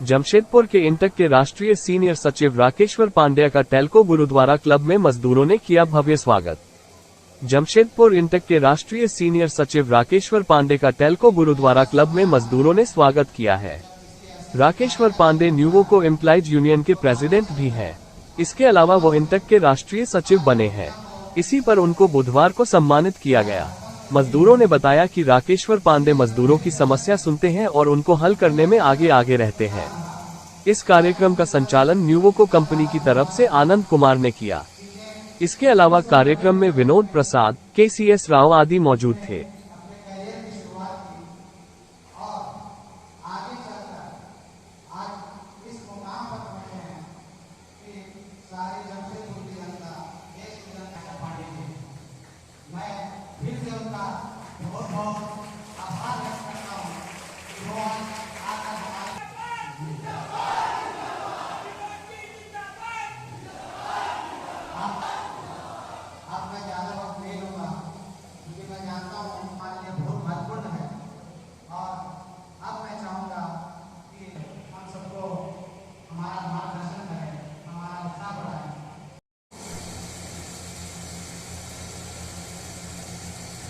जमशेदपुर के इंटक के राष्ट्रीय सीनियर सचिव राकेश्वर पांड्या का टेल्को गुरुद्वारा क्लब में मजदूरों ने किया भव्य स्वागत। जमशेदपुर इंटक के राष्ट्रीय सीनियर सचिव राकेश्वर पांडे का टेल्को गुरुद्वारा क्लब में मजदूरों ने स्वागत किया है। राकेश्वर पांडे न्यूवोको एम्प्लॉइज यूनियन के प्रेसिडेंट भी हैं। इसके अलावा वो इंटक के राष्ट्रीय सचिव बने हैं। इसी पर उनको बुधवार को सम्मानित किया गया। मजदूरों ने बताया कि राकेश्वर पांडे मजदूरों की समस्या सुनते हैं और उनको हल करने में आगे रहते हैं। इस कार्यक्रम का संचालन न्यूवोको कंपनी की तरफ से आनंद कुमार ने किया। इसके अलावा कार्यक्रम में विनोद प्रसाद, KCS राव आदि मौजूद थे।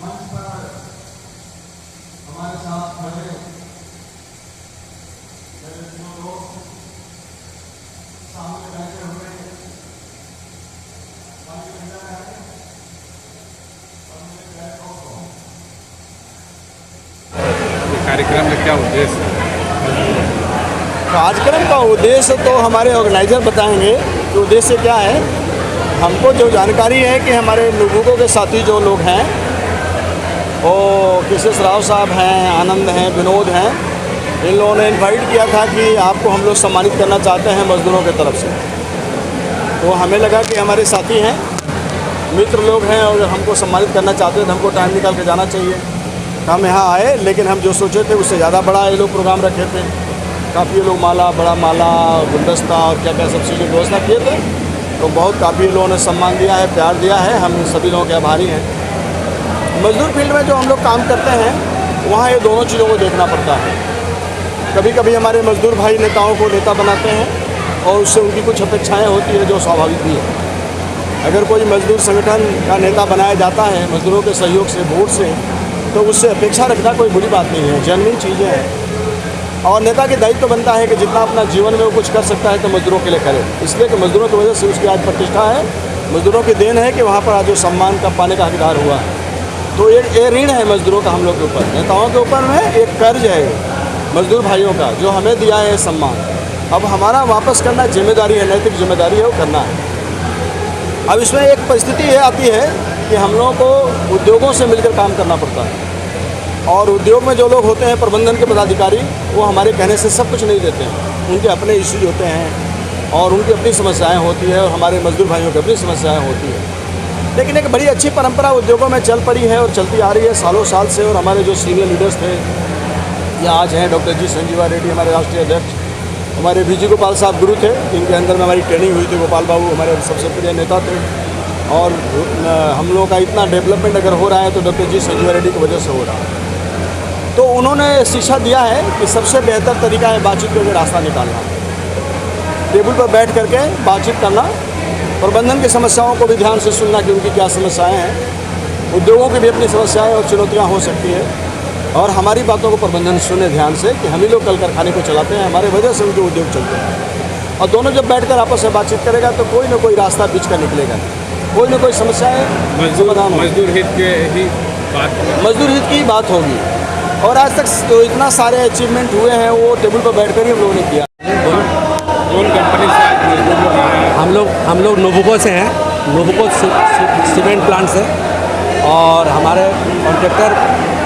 मंच पर हमारे साथ खड़े मेरे दोस्त सामने बैठे हुए कार्यक्रम में क्या उद्देश्य है? कार्यक्रम का उद्देश्य तो हमारे ऑर्गेनाइजर बताएंगे कि उद्देश्य क्या है। हमको जो जानकारी है कि हमारे न्यूवोको के साथी जो लोग हैं वो KCS राव साहब हैं, आनंद हैं, विनोद हैं, इन लोगों ने इनवाइट किया था कि आपको हम लोग सम्मानित करना चाहते हैं मजदूरों की तरफ से। तो हमें लगा कि हमारे साथी हैं, मित्र लोग हैं और हमको सम्मानित करना चाहते हैं तो हमको टाइम निकाल के जाना चाहिए। हम यहाँ आए, लेकिन हम जो सोचे थे उससे ज़्यादा बड़ा ये लोग प्रोग्राम रखे थे। काफ़ी लोग माला, बड़ा माला, गुलदस्ता और क्या क्या सब चीज़ें व्यवस्था किए थे। तो बहुत काफ़ी लोगों ने सम्मान दिया है, प्यार दिया है। हम सभी लोगों के आभारी हैं। मजदूर फील्ड में जो हम लोग काम करते हैं वहाँ ये दोनों चीज़ों को देखना पड़ता है। कभी कभी हमारे मजदूर भाई नेताओं को नेता बनाते हैं और उससे उनकी कुछ अपेक्षाएँ होती है जो स्वाभाविक भी है। अगर कोई मजदूर संगठन का नेता बनाया जाता है मजदूरों के सहयोग से, वोट से, तो उससे अपेक्षा रखना कोई बुरी बात नहीं है, जेन्युइन चीज़ें हैं। और नेता की दायित्व बनता है कि जितना अपना जीवन में वो कुछ कर सकता है तो मजदूरों के लिए करे। इसलिए कि मजदूरों की वजह से उसकी आज प्रतिष्ठा है, मजदूरों की देन है कि वहाँ पर आज जो सम्मान का पाने का हकदार हुआ है। तो ये ऋण है मजदूरों का हम लोग के ऊपर, नेताओं के ऊपर में एक कर्ज है मजदूर भाइयों का जो हमें दिया है सम्मान। अब हमारा वापस करना जिम्मेदारी है, नैतिक जिम्मेदारी है, वो करना है। अब इसमें एक परिस्थिति ये आती है कि हम लोगों को उद्योगों से मिलकर काम करना पड़ता है और उद्योग में जो लोग होते हैं प्रबंधन के पदाधिकारी, वो हमारे कहने से सब कुछ नहीं देते हैं। उनके अपने इश्यूज होते हैं और उनकी अपनी समस्याएं होती है और हमारे मजदूर भाइयों की अपनी समस्याएं होती है। लेकिन एक बड़ी अच्छी परंपरा उद्योगों में चल पड़ी है और चलती आ रही है सालों साल से। और हमारे जो सीनियर लीडर्स थे या आज हैं डॉक्टर जी संजीवा रेड्डी हमारे राष्ट्रीय अध्यक्ष, हमारे VG गोपाल साहब गुरु थे, इनके अंदर में हमारी ट्रेनिंग हुई थी। गोपाल बाबू हमारे सबसे प्रिय नेता थे और हम लोगों का इतना डेवलपमेंट अगर हो रहा है तो डॉक्टर जी संजीवा रेड्डी की वजह से हो रहा है। तो उन्होंने शिक्षा दिया है कि सबसे बेहतर तरीका है बातचीत करके रास्ता निकालना, टेबल पर बैठ करके बातचीत करना, प्रबंधन की समस्याओं को भी ध्यान से सुनना कि उनकी क्या समस्याएं हैं। उद्योगों की भी अपनी समस्याएं और चुनौतियां हो सकती है और हमारी बातों को प्रबंधन सुने ध्यान से कि हम ही लोग कल कारखाने को चलाते हैं, हमारे वजह से उनके उद्योग चलते हैं। और दोनों जब बैठकर आपस में बातचीत करेगा तो कोई ना कोई रास्ता बीच का निकलेगा, कोई ना कोई समस्या है समाधान। मजदूर हित की बात होगी। और आज तक तो इतना सारे अचीवमेंट हुए हैं वो टेबल पर बैठकर ही हम लोगों ने किया। कौन कंपनी से? हम लोग न्यूवोको से हैं, न्यूवोको सीमेंट प्लांट से, और हमारे कॉन्ट्रैक्टर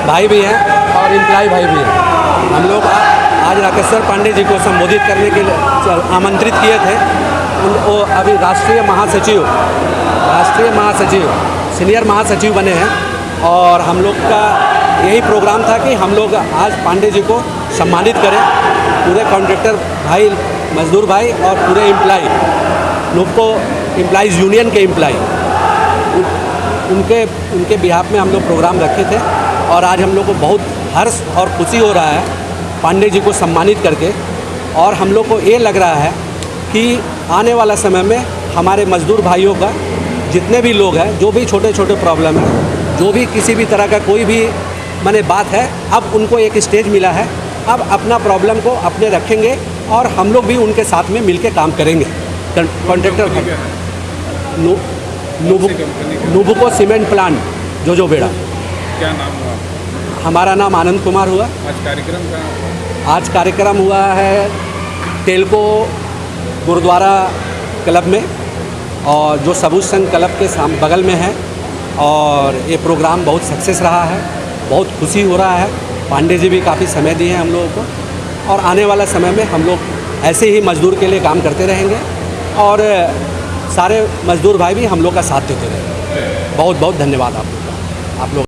भाई भी हैं और एम्प्लॉय भाई भी हैं। हम लोग आज राकेश्वर पांडे जी को संबोधित करने के लिए आमंत्रित किए थे। वो अभी राष्ट्रीय महासचिव सीनियर महासचिव बने हैं और हम लोग का यही प्रोग्राम था कि हम लोग आज पांडे जी को सम्मानित करें। पूरे कॉन्ट्रैक्टर भाई, मजदूर भाई और पूरे एम्प्लॉय, न्यूवोको एम्प्लॉइज़ यूनियन के एम्प्लॉय, उनके बिहाफ में हम लोग प्रोग्राम रखे थे। और आज हम लोग को बहुत हर्ष और खुशी हो रहा है पांडे जी को सम्मानित करके। और हम लोग को ये लग रहा है कि आने वाला समय में हमारे मज़दूर भाइयों का जितने भी लोग हैं, जो भी छोटे छोटे प्रॉब्लम है, जो भी किसी भी तरह का कोई भी माने बात है, अब उनको एक स्टेज मिला है। अब अपना प्रॉब्लम को अपने रखेंगे और हम लोग भी उनके साथ में मिलके काम करेंगे। कॉन्ट्रैक्टर नुबुको सीमेंट प्लांट जो बेड़ा। क्या नाम हुआ? हमारा नाम आनंद कुमार हुआ। आज कार्यक्रम का आज कार्यक्रम हुआ है टेलको गुरुद्वारा क्लब में, और जो सबूत संघ क्लब के बगल में है। और ये प्रोग्राम बहुत सक्सेस रहा है, बहुत खुशी हो रहा है। पांडे जी भी काफ़ी समय दिए हैं हम लोगों को, और आने वाला समय में हम लोग ऐसे ही मज़दूर के लिए काम करते रहेंगे और सारे मज़दूर भाई भी हम लोग का साथ देते रहेंगे। बहुत बहुत धन्यवाद आप लोग का। आप लोग